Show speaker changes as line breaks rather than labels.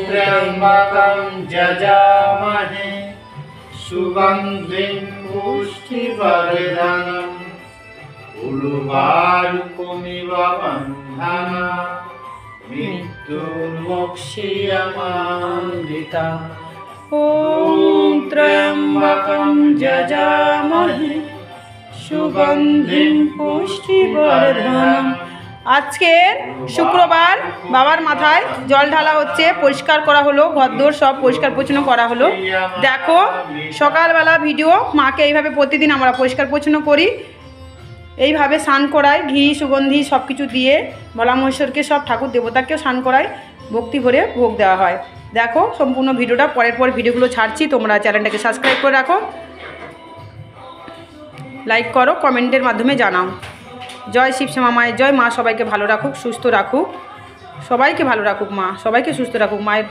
त्र्यम्बकं जजामहे सुगन्धिं पुष्टिवर्धनम् उर्वारुकमिव बन्धना मृत्युर्मोक्षयमामृता। ॐ त्र्यम्बकं जजामहे सुगन्धिं पुष्टिवर्धनम्।
আজকের শুক্রবার বাবার মাথায় জল ঢালা হচ্ছে, পরিষ্কার করা হলো, ঘরদোর সব পরিষ্কার পরিচ্ছন্ন করা হলো। দেখো সকালবেলা ভিডিও, মাকে এইভাবে প্রতিদিন আমরা পরিষ্কার পরিচ্ছন্ন করি, এইভাবে স্নান করাই, ঘি সুগন্ধি সব কিছু দিয়ে ভোলা মহেশ্বরকে সব ঠাকুর দেবতাকেও স্নান করায়, ভক্তি ভরে ভোগ দেওয়া হয়। দেখো সম্পূর্ণ ভিডিওটা, পরের পর ভিডিওগুলো ছাড়ছি, তোমরা চ্যানেলটাকে সাবস্ক্রাইব করে রাখো, লাইক করো, কমেন্টের মাধ্যমে জানাও। জয় শিবশ্যামা মায়ের জয়। মা সবাইকে ভালো রাখুক, সুস্থ রাখুক, সবাইকে ভালো রাখুক, মা সবাইকে সুস্থ রাখুক। মায়ের